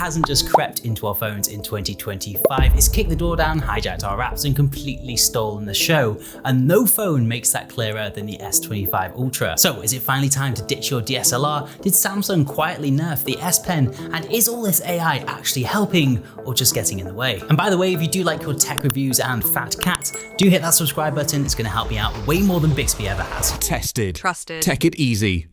hasn't just crept into our phones in 2025, it's kicked the door down, hijacked our apps, and completely stolen the show. And no phone makes that clearer than the S25 Ultra. So is it finally time to ditch your DSLR? Did Samsung quietly nerf the S Pen? And is all this AI actually helping or just getting in the way? And by the way, if you do like your tech reviews and fat cats, do hit that subscribe button. It's going to help me out way more than Bixby ever has. Tested. Trusted. Take it easy.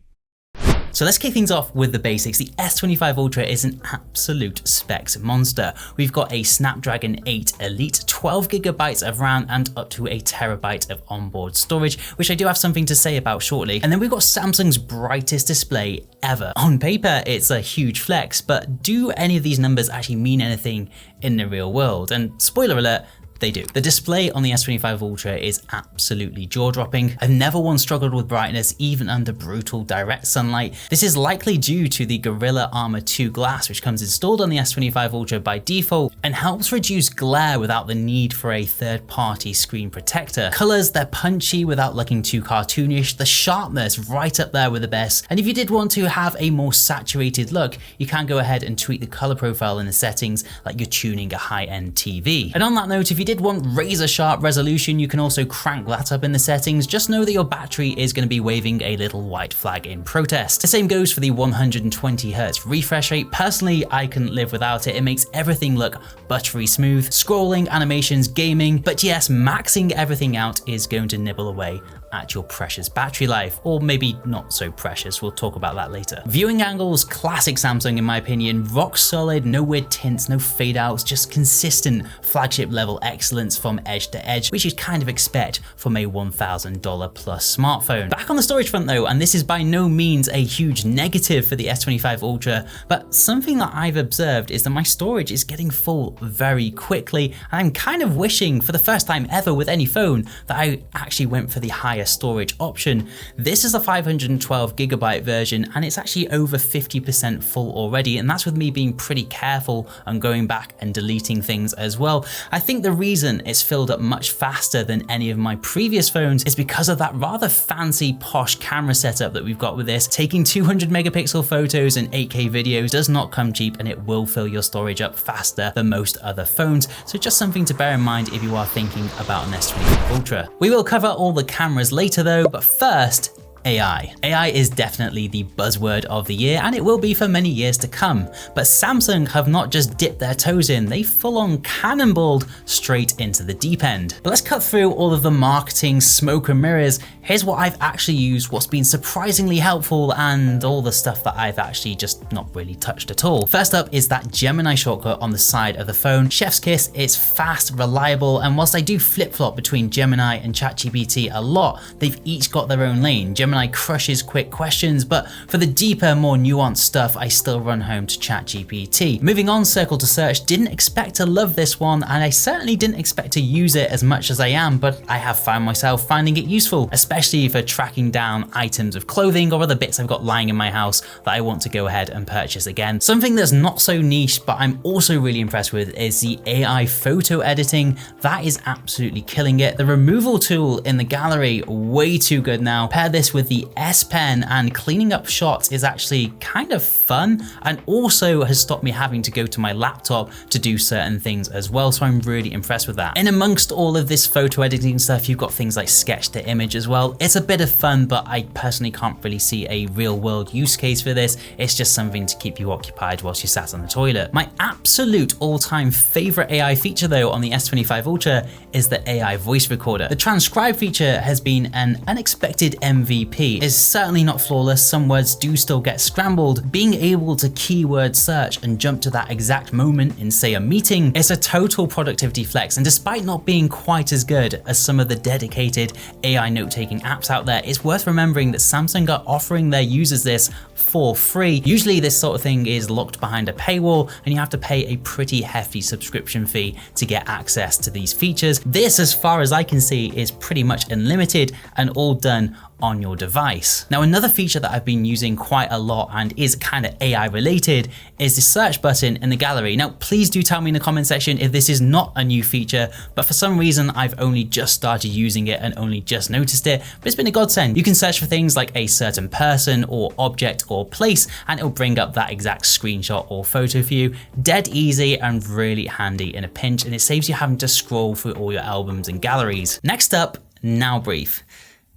So let's kick things off with the basics. The S25 Ultra is an absolute specs monster. We've got a Snapdragon 8 Elite, 12GB of RAM and up to a terabyte of onboard storage, which I do have something to say about shortly. And then we've got Samsung's brightest display ever. On paper, it's a huge flex, but do any of these numbers actually mean anything in the real world? And spoiler alert, they do. The display on the S25 Ultra is absolutely jaw-dropping. I've never once struggled with brightness, even under brutal direct sunlight. This is likely due to the Gorilla Armor 2 glass, which comes installed on the S25 Ultra by default and helps reduce glare without the need for a third-party screen protector. Colors, they're punchy without looking too cartoonish. The sharpness right up there with the best. And if you did want to have a more saturated look, you can go ahead and tweak the color profile in the settings like you're tuning a high-end TV. And on that note, if you did want razor sharp resolution, you can also crank that up in the settings. Just know that your battery is going to be waving a little white flag in protest. The same goes for the 120Hz refresh rate. Personally, I couldn't live without it. It makes everything look buttery smooth. Scrolling, animations, gaming, but yes, maxing everything out is going to nibble away at your precious battery life, or maybe not so precious. We'll talk about that later. Viewing angles, classic Samsung in my opinion, rock solid, no weird tints, no fade outs, just consistent flagship level excellence from edge to edge, which you'd kind of expect from a $1,000 plus smartphone. Back on the storage front though, and this is by no means a huge negative for the S25 Ultra, but something that I've observed is that my storage is getting full very quickly, and I'm kind of wishing for the first time ever with any phone that I actually went for the higher storage option. This is a 512GB version and it's actually over 50% full already, and that's with me being pretty careful and going back and deleting things as well. I think the reason it's filled up much faster than any of my previous phones is because of that rather fancy posh camera setup that we've got with this. Taking 200 megapixel photos and 8K videos does not come cheap, and it will fill your storage up faster than most other phones. So just something to bear in mind if you are thinking about an S25 Ultra. We will cover all the cameras later though, but first, AI. AI is definitely the buzzword of the year, and it will be for many years to come. But Samsung have not just dipped their toes in, they full on cannonballed straight into the deep end. But let's cut through all of the marketing smoke and mirrors. Here's what I've actually used, what's been surprisingly helpful, and all the stuff that I've actually just not really touched at all. First up is that Gemini shortcut on the side of the phone. Chef's kiss, it's fast, reliable, and whilst I do flip-flop between Gemini and ChatGPT a lot, they've each got their own lane. Gemini crushes quick questions, but for the deeper, more nuanced stuff, I still run home to ChatGPT. Moving on, circle to search. Didn't expect to love this one, and I certainly didn't expect to use it as much as I am, but I have found myself finding it useful, especially for tracking down items of clothing or other bits I've got lying in my house that I want to go ahead and purchase again. Something that's not so niche, but I'm also really impressed with is the AI photo editing. That is absolutely killing it. The removal tool in the gallery, way too good now. Pair this with the S Pen and cleaning up shots is actually kind of fun, and also has stopped me having to go to my laptop to do certain things as well, so I'm really impressed with that. And amongst all of this photo editing stuff, you've got things like sketch to image as well. It's a bit of fun, but I personally can't really see a real world use case for this. It's just something to keep you occupied whilst you sat on the toilet. My absolute all-time favorite AI feature though on the S25 Ultra is the AI voice recorder. The transcribe feature has been an unexpected MVP. Is certainly not flawless. Some words do still get scrambled. Being able to keyword search and jump to that exact moment in, say, a meeting, it's a total productivity flex. And despite not being quite as good as some of the dedicated AI note-taking apps out there, it's worth remembering that Samsung are offering their users this for free. Usually this sort of thing is locked behind a paywall and you have to pay a pretty hefty subscription fee to get access to these features. This, as far as I can see, is pretty much unlimited and all done on your device. Now, another feature that I've been using quite a lot and is kind of AI related is the search button in the gallery. Now, please do tell me in the comment section if this is not a new feature, but for some reason I've only just started using it and only just noticed it, but it's been a godsend. You can search for things like a certain person or object or place, and it'll bring up that exact screenshot or photo for you. Dead easy and really handy in a pinch, and it saves you having to scroll through all your albums and galleries. Next up, Now Brief.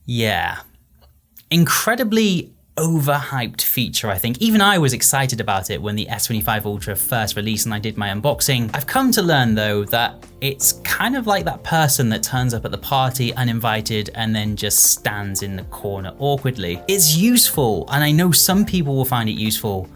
Yeah, incredibly overhyped feature, I think. Even I was excited about it when the S25 Ultra first released and I did my unboxing. I've come to learn though that it's kind of like that person that turns up at the party uninvited and then just stands in the corner awkwardly. It's useful, and I know some people will find it useful,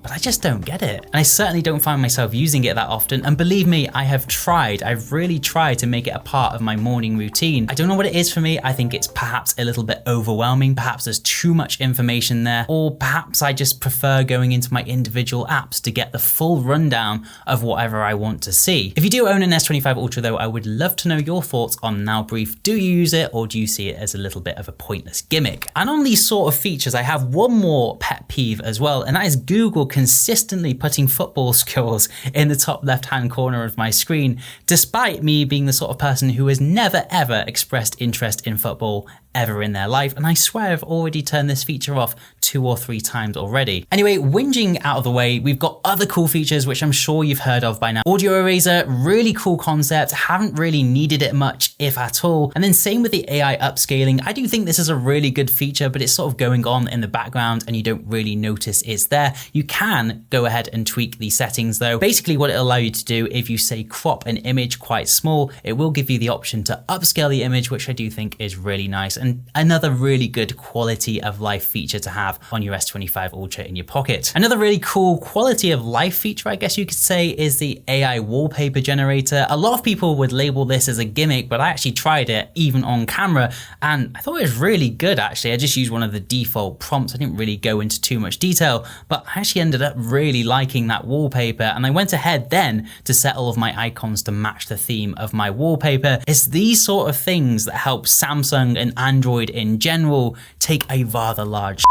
but I just don't get it. And I certainly don't find myself using it that often. And believe me, I have tried. I've really tried to make it a part of my morning routine. I don't know what it is for me. I think it's perhaps a little bit overwhelming. Perhaps there's too much information there, or perhaps I just prefer going into my individual apps to get the full rundown of whatever I want to see. If you do own an S25 Ultra though, I would love to know your thoughts on Now Brief. Do you use it, or do you see it as a little bit of a pointless gimmick? And on these sort of features, I have one more pet peeve as well, and that is Google consistently putting football scores in the top left-hand corner of my screen, despite me being the sort of person who has never ever expressed interest in football ever in their life. And I swear I've already turned this feature off 2 or 3 times already. Anyway, whinging out of the way, we've got other cool features which I'm sure you've heard of by now. Audio eraser, really cool concept, haven't really needed it much, if at all. And then same with the AI upscaling. I do think this is a really good feature, but it's sort of going on in the background and you don't really notice it's there. You can go ahead and tweak the settings though. Basically what it'll allow you to do, if you say crop an image quite small, it will give you the option to upscale the image, which I do think is really nice. And another really good quality of life feature to have on your S25 Ultra in your pocket. Another really cool quality of life feature, I guess you could say, is the AI wallpaper generator. A lot of people would label this as a gimmick, but I actually tried it even on camera and I thought it was really good actually. I just used one of the default prompts. I didn't really go into too much detail, but I actually ended up really liking that wallpaper, and I went ahead then to set all of my icons to match the theme of my wallpaper. It's these sort of things that help Samsung and Android in general take a rather large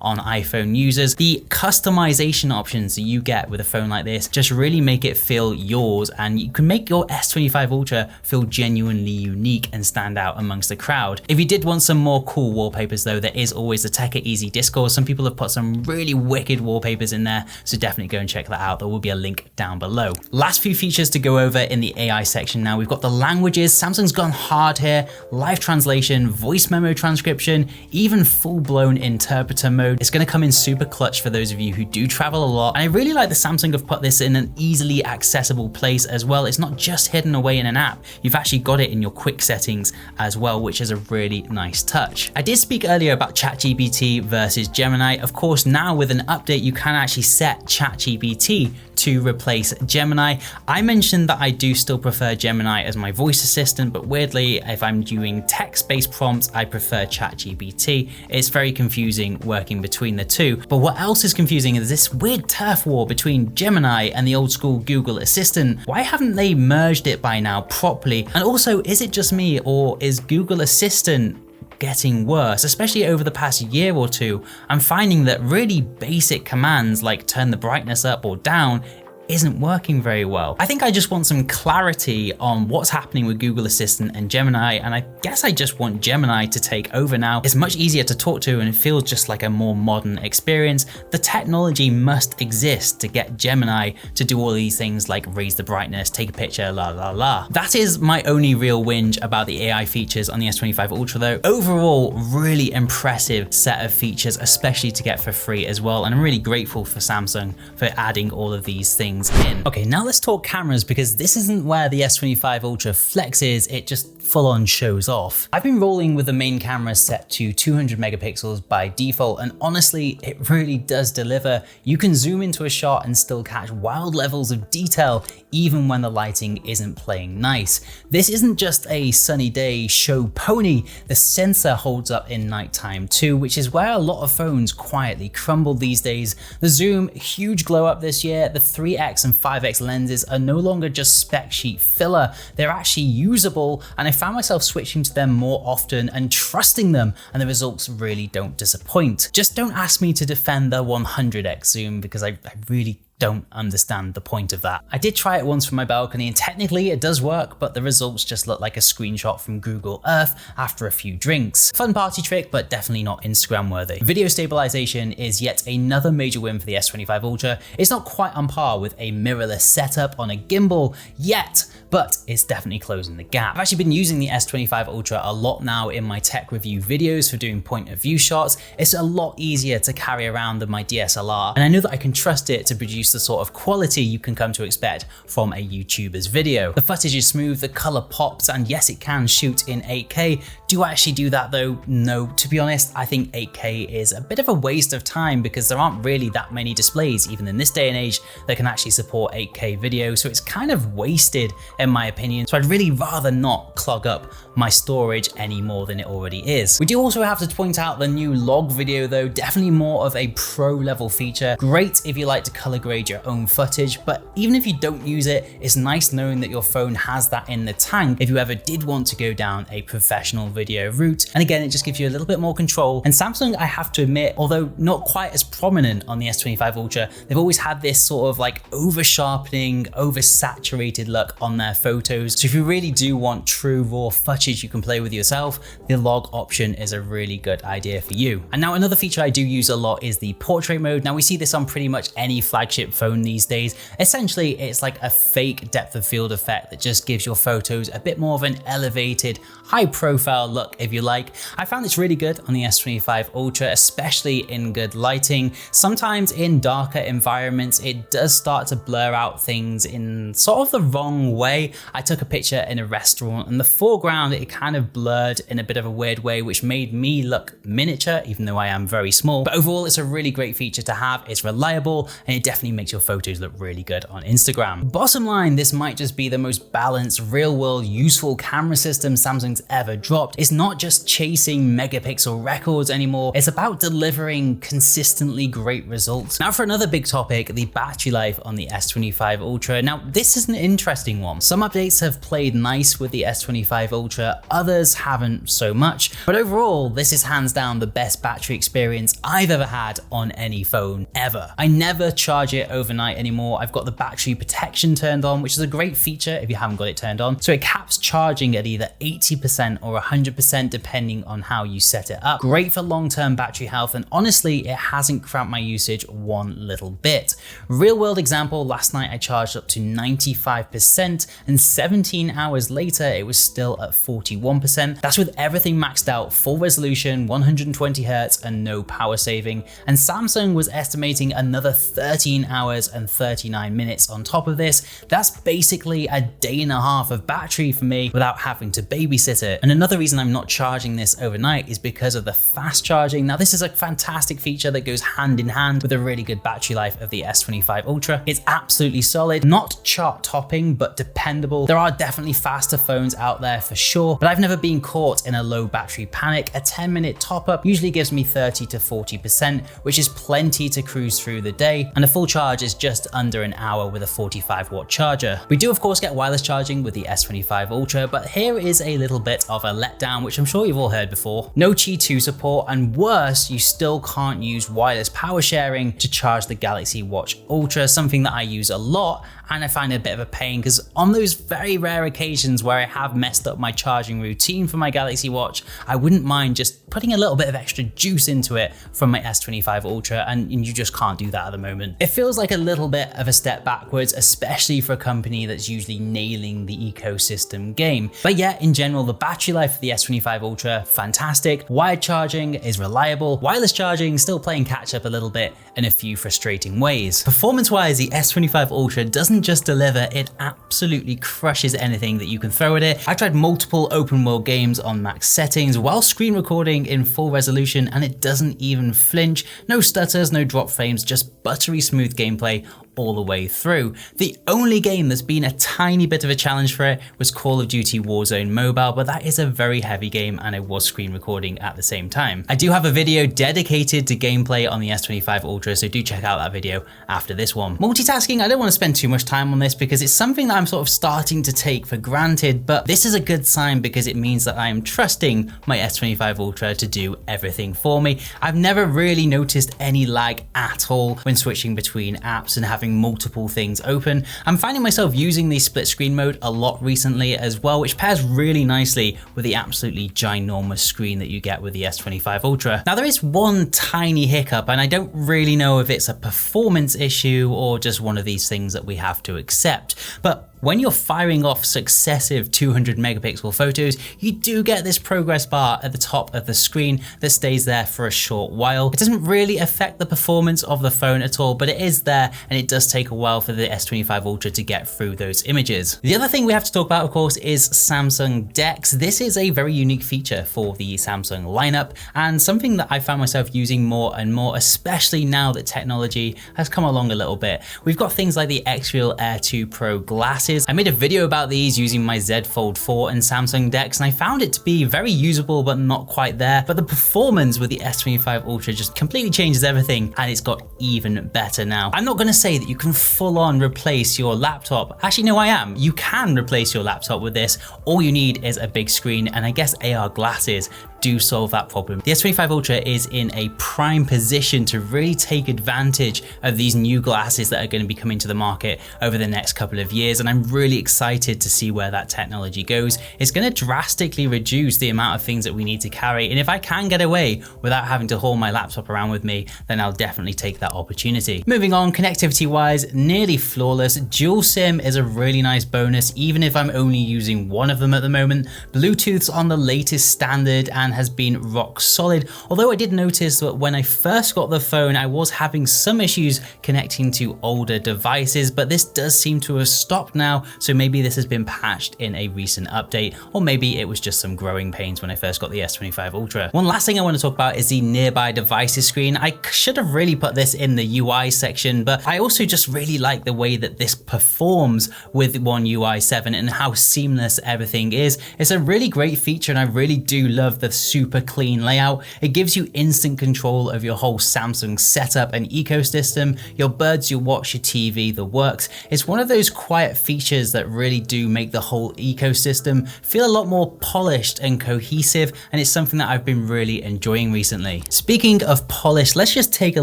on iPhone users. The customization options that you get with a phone like this just really make it feel yours, and you can make your S25 Ultra feel genuinely unique and stand out amongst the crowd. If you did want some more cool wallpapers though, there is always the Tech It Easy Discord. Some people have put some really wicked wallpapers in there, so definitely go and check that out. There will be a link down below. Last few features to go over in the AI section now. We've got the languages. Samsung's gone hard here. Live translation, voice memo transcription, even full-blown interpreter mode. It's going to come in super clutch for those of you who do travel a lot. And I really like that Samsung have put this in an easily accessible place as well. It's not just hidden away in an app. You've actually got it in your quick settings as well, which is a really nice touch. I did speak earlier about ChatGPT versus Gemini. Of course, now with an update, you can actually set ChatGPT to replace Gemini. I mentioned that I do still prefer Gemini as my voice assistant, but weirdly, if I'm doing text-based prompts, I prefer ChatGPT. It's very confusing working between the two. But what else is confusing is this weird turf war between Gemini and the old school Google Assistant. Why haven't they merged it by now properly? And also, is it just me, or is Google Assistant getting worse? Especially over the past year or two, I'm finding that really basic commands like turn the brightness up or down isn't working very well. I think I just want some clarity on what's happening with Google Assistant and Gemini, and I guess I just want Gemini to take over now. It's much easier to talk to and it feels just like a more modern experience. The technology must exist to get Gemini to do all these things like raise the brightness, take a picture, la la la. That is my only real whinge about the AI features on the S25 Ultra though. Overall, really impressive set of features, especially to get for free as well, and I'm really grateful for Samsung for adding all of these things in. Okay, now let's talk cameras, because this isn't where the S25 Ultra flexes, it just full on shows off. I've been rolling with the main camera set to 200 megapixels by default, and honestly, it really does deliver. You can zoom into a shot and still catch wild levels of detail even when the lighting isn't playing nice. This isn't just a sunny day show pony, the sensor holds up in nighttime too, which is where a lot of phones quietly crumble these days. The zoom, huge glow up this year, the 3x 3x and 5x lenses are no longer just spec sheet filler, they're actually usable, and I found myself switching to them more often and trusting them, and the results really don't disappoint. Just don't ask me to defend the 100x zoom because I really don't understand the point of that. I did try it once from my balcony and technically it does work, but the results just look like a screenshot from Google Earth after a few drinks. Fun party trick, but definitely not Instagram worthy. Video stabilization is yet another major win for the S25 Ultra. It's not quite on par with a mirrorless setup on a gimbal yet, but it's definitely closing the gap. I've actually been using the S25 Ultra a lot now in my tech review videos for doing point of view shots. It's a lot easier to carry around than my DSLR, and I know that I can trust it to produce the sort of quality you can come to expect from a YouTuber's video. The footage is smooth, the color pops, and yes, it can shoot in 8K. Do I actually do that though? No, to be honest, I think 8K is a bit of a waste of time because there aren't really that many displays, even in this day and age, that can actually support 8K video, so it's kind of wasted in my opinion. So I'd really rather not clog up my storage any more than it already is. We do also have to point out the new log video though, definitely more of a pro level feature. Great if you like to color grade your own footage, but even if you don't use it, it's nice knowing that your phone has that in the tank if you ever did want to go down a professional video route. And again, it just gives you a little bit more control. And Samsung, I have to admit, although not quite as prominent on the S25 Ultra, they've always had this sort of like over sharpening, over saturated look on their photos. So if you really do want true raw footage you can play with yourself, the log option is a really good idea for you. And now another feature I do use a lot is the portrait mode. Now we see this on pretty much any flagship phone these days. Essentially, it's like a fake depth of field effect that just gives your photos a bit more of an elevated, high profile look if you like. I found this really good on the S25 Ultra, especially in good lighting. Sometimes in darker environments, it does start to blur out things in sort of the wrong way. I took a picture in a restaurant and the foreground, it kind of blurred in a bit of a weird way, which made me look miniature, even though I am very small. But overall, it's a really great feature to have. It's reliable and it definitely makes your photos look really good on Instagram. Bottom line, this might just be the most balanced, real world, useful camera system Samsung's ever dropped. It's not just chasing megapixel records anymore. It's about delivering consistently great results. Now for another big topic, the battery life on the S25 Ultra. Now this is an interesting one. Some updates have played nice with the S25 Ultra, others haven't so much, but overall, this is hands down the best battery experience I've ever had on any phone ever. I never charge it overnight anymore. I've got the battery protection turned on, which is a great feature if you haven't got it turned on. So it caps charging at either 80% or 100% depending on how you set it up. Great for long-term battery health, and honestly, it hasn't cramped my usage one little bit. Real world example, last night I charged up to 95% and 17 hours later, it was still at 41%. That's with everything maxed out, full resolution, 120 Hz and no power saving. And Samsung was estimating another 13 hours and 39 minutes on top of this. That's basically a day and a half of battery for me without having to babysit it. And another reason I'm not charging this overnight is because of the fast charging. Now this is a fantastic feature that goes hand in hand with a really good battery life of the S25 Ultra. It's absolutely solid, not chart topping, but dependable. There are definitely faster phones out there for sure, but I've never been caught in a low battery panic. A 10-minute top up usually gives me 30 to 40%, which is plenty to cruise through the day. And a full charge is just under an hour with a 45-watt charger. We do of course get wireless charging with the S25 Ultra, but here is a little bit of a letdown, which I'm sure you've all heard before. No Qi 2 support, and worse, you still can't use wireless power sharing to charge the Galaxy Watch Ultra, something that I use a lot, and I find it a bit of a pain because on those very rare occasions where I have messed up my charging routine for my Galaxy Watch, I wouldn't mind just putting a little bit of extra juice into it from my S25 Ultra, and you just can't do that at the moment. It feels like a little bit of a step backwards, especially for a company that's usually nailing the ecosystem game. But yeah, in general, the battery life of the S25 Ultra, fantastic. Wired charging is reliable. Wireless charging still playing catch up a little bit in a few frustrating ways. Performance-wise, the S25 Ultra doesn't just deliver, it absolutely crushes anything that you can throw at it. I tried multiple open world games on max settings while screen recording in full resolution, and it doesn't even flinch. No stutters, no drop frames, just buttery smooth gameplay all the way through. The only game that's been a tiny bit of a challenge for it was Call of Duty Warzone Mobile, but that is a very heavy game and I was screen recording at the same time. I do have a video dedicated to gameplay on the S25 Ultra, so do check out that video after this one. Multitasking, I don't want to spend too much time on this because it's something that I'm sort of starting to take for granted, but this is a good sign because it means that I am trusting my S25 Ultra to do everything for me. I've never really noticed any lag at all when switching between apps and having multiple things open. I'm finding myself using the split screen mode a lot recently as well, which pairs really nicely with the absolutely ginormous screen that you get with the S25 Ultra. Now there is one tiny hiccup and I don't really know if it's a performance issue or just one of these things that we have to accept, but when you're firing off successive 200 megapixel photos, you do get this progress bar at the top of the screen that stays there for a short while. It doesn't really affect the performance of the phone at all, but it is there and it does take a while for the S25 Ultra to get through those images. The other thing we have to talk about, of course, is Samsung DeX. This is a very unique feature for the Samsung lineup and something that I found myself using more and more, especially now that technology has come along a little bit. We've got things like the Xreal Air 2 Pro glasses. I made a video about these using my Z Fold 4 and Samsung DeX, and I found it to be very usable, but not quite there. But the performance with the S25 Ultra just completely changes everything, and it's got even better now. I'm not gonna say that you can full on replace your laptop. Actually, no, I am. You can replace your laptop with this. All you need is a big screen, and I guess AR glasses do solve that problem. The S25 Ultra is in a prime position to really take advantage of these new glasses that are going to be coming to the market over the next couple of years, and I'm really excited to see where that technology goes. It's going to drastically reduce the amount of things that we need to carry, and if I can get away without having to haul my laptop around with me, then I'll definitely take that opportunity. Moving on, connectivity wise, nearly flawless. Dual SIM is a really nice bonus, even if I'm only using one of them at the moment. Bluetooth's on the latest standard and has been rock solid, although I did notice that when I first got the phone I was having some issues connecting to older devices, but this does seem to have stopped now, so maybe this has been patched in a recent update, or maybe it was just some growing pains when I first got the S25 Ultra. One last thing I want to talk about is the nearby devices screen. I should have really put this in the UI section, but I also just really like the way that this performs with One UI 7 and how seamless everything is. It's a really great feature and I really do love the super clean layout. It gives you instant control of your whole Samsung setup and ecosystem, your buds, your watch, your TV, the works. It's one of those quiet features that really do make the whole ecosystem feel a lot more polished and cohesive, and it's something that I've been really enjoying recently. Speaking of polish, let's just take a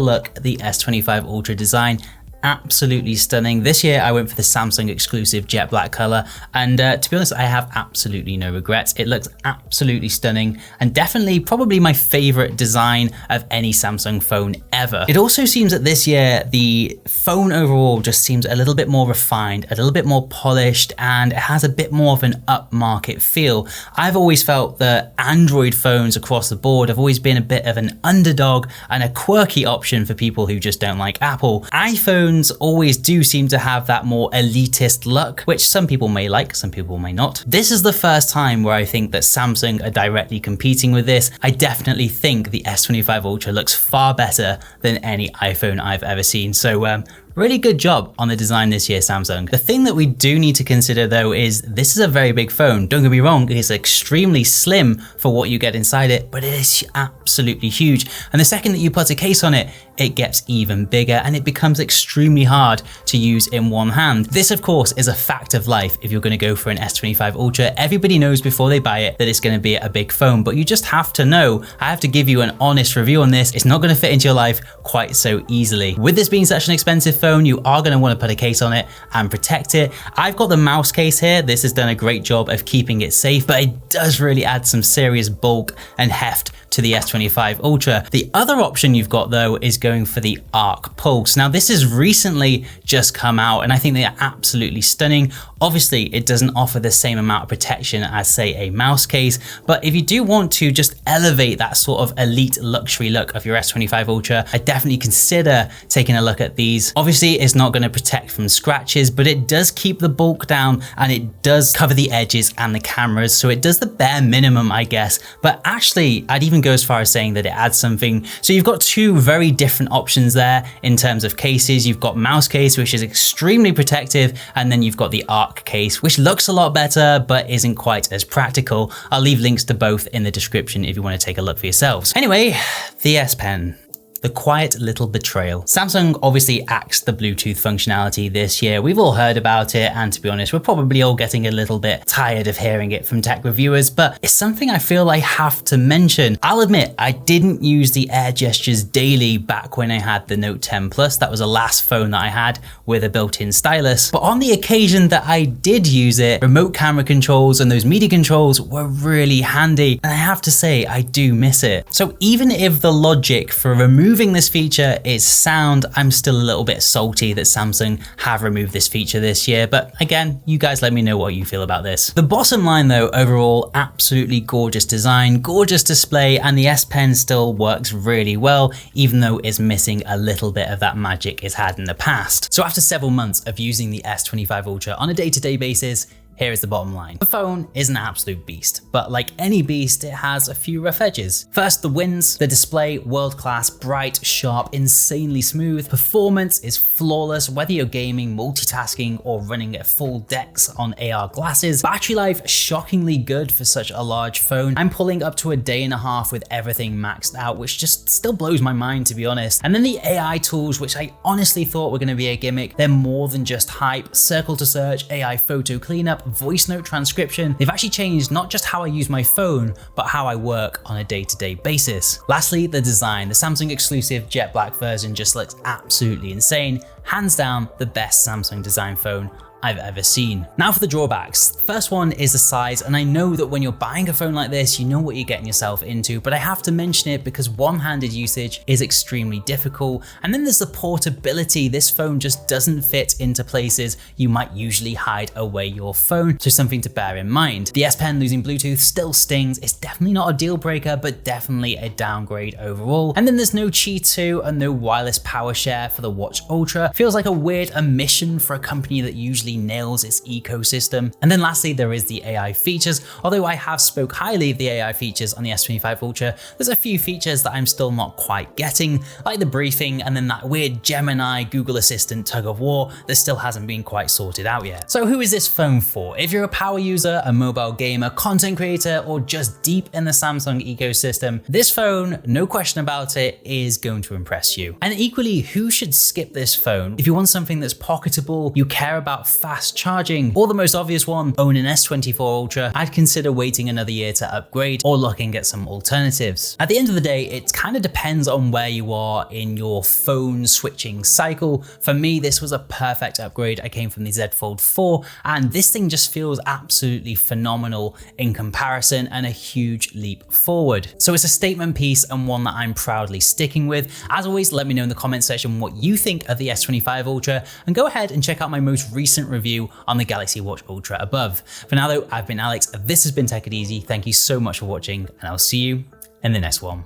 look at the S25 Ultra design. Absolutely stunning. This year I went for the Samsung exclusive jet black color, and to be honest, I have absolutely no regrets. It looks absolutely stunning and definitely probably my favorite design of any Samsung phone ever. It also seems that this year the phone overall just seems a little bit more refined, a little bit more polished, and it has a bit more of an upmarket feel. I've always felt that Android phones across the board have always been a bit of an underdog and a quirky option for people who just don't like Apple. iPhone always do seem to have that more elitist look, which some people may like, some people may not. This is the first time where I think that Samsung are directly competing with this. I definitely think the S25 Ultra looks far better than any iPhone I've ever seen. So really good job on the design this year, Samsung. The thing that we do need to consider though is this is a very big phone. Don't get me wrong, it is extremely slim for what you get inside it, but it is absolutely huge. And the second that you put a case on it, it gets even bigger and it becomes extremely hard to use in one hand. This of course is a fact of life if you're going to go for an S25 Ultra. Everybody knows before they buy it that it's going to be a big phone, but you just have to know. I have to give you an honest review on this. It's not going to fit into your life quite so easily. With this being such an expensive phone, you are going to want to put a case on it and protect it. I've got the mouse case here. This has done a great job of keeping it safe, but it does really add some serious bulk and heft to the S25 Ultra. The other option you've got though is going for the Arc Pulse. Now this has recently just come out and I think they are absolutely stunning. Obviously it doesn't offer the same amount of protection as say a mouse case, but if you do want to just elevate that sort of elite luxury look of your S25 Ultra, I definitely consider taking a look at these. Obviously it's not going to protect from scratches, but it does keep the bulk down and it does cover the edges and the cameras, so it does the bare minimum I guess. But actually I'd even go as far as saying that it adds something. So you've got two very different options there in terms of cases. You've got mouse case, which is extremely protective, and then you've got the Arc case, which looks a lot better, but isn't quite as practical. I'll leave links to both in the description if you want to take a look for yourselves. Anyway, the S Pen. The quiet little betrayal. Samsung obviously axed the Bluetooth functionality this year. We've all heard about it, and to be honest, we're probably all getting a little bit tired of hearing it from tech reviewers, but it's something I feel I have to mention. I'll admit, I didn't use the air gestures daily back when I had the Note 10 Plus. That was the last phone that I had with a built-in stylus. But on the occasion that I did use it, remote camera controls and those media controls were really handy. And I have to say, I do miss it. So even if the logic for removing this feature is sound, I'm still a little bit salty that Samsung have removed this feature this year, but again, you guys let me know what you feel about this. The bottom line though, overall, absolutely gorgeous design, gorgeous display, and the S Pen still works really well, even though it's missing a little bit of that magic it's had in the past. So after several months of using the S25 Ultra on a day-to-day basis, here is the bottom line. The phone is an absolute beast, but like any beast, it has a few rough edges. First, the wins. The display, world-class, bright, sharp, insanely smooth. Performance is flawless, whether you're gaming, multitasking, or running a full DeX on AR glasses. Battery life, shockingly good for such a large phone. I'm pulling up to a day and a half with everything maxed out, which just still blows my mind, to be honest. And then the AI tools, which I honestly thought were going to be a gimmick. They're more than just hype. Circle to search, AI photo cleanup, voice note transcription. They've actually changed not just how I use my phone, but how I work on a day-to-day basis. Lastly, the design. The Samsung exclusive jet black version just looks absolutely insane. Hands down, the best Samsung design phone I've ever seen. Now for the drawbacks. The first one is the size, and I know that when you're buying a phone like this, you know what you're getting yourself into, but I have to mention it because one-handed usage is extremely difficult. And then there's the portability. This phone just doesn't fit into places you might usually hide away your phone, so something to bear in mind. The S Pen losing Bluetooth still stings. It's definitely not a deal breaker, but definitely a downgrade overall. And then there's no Qi 2 and no wireless power share for the Watch Ultra. Feels like a weird omission for a company that usually nails its ecosystem. And then lastly, there is the AI features. Although I have spoke highly of the AI features on the S25 Ultra, there's a few features that I'm still not quite getting, like the briefing and then that weird Gemini Google Assistant tug of war that still hasn't been quite sorted out yet. So who is this phone for? If you're a power user, a mobile gamer, content creator, or just deep in the Samsung ecosystem, this phone, no question about it, is going to impress you. And equally, who should skip this phone? If you want something that's pocketable, you care about fast charging, or the most obvious one, own an S24 Ultra, I'd consider waiting another year to upgrade or looking at some alternatives. At the end of the day, it kind of depends on where you are in your phone switching cycle. For me, this was a perfect upgrade. I came from the Z Fold 4, and this thing just feels absolutely phenomenal in comparison and a huge leap forward. So it's a statement piece and one that I'm proudly sticking with. As always, let me know in the comment section what you think of the S25 Ultra, and go ahead and check out my most recent review on the Galaxy Watch Ultra above. For now though, I've been Alex, this has been Tech It Easy. Thank you so much for watching, and I'll see you in the next one.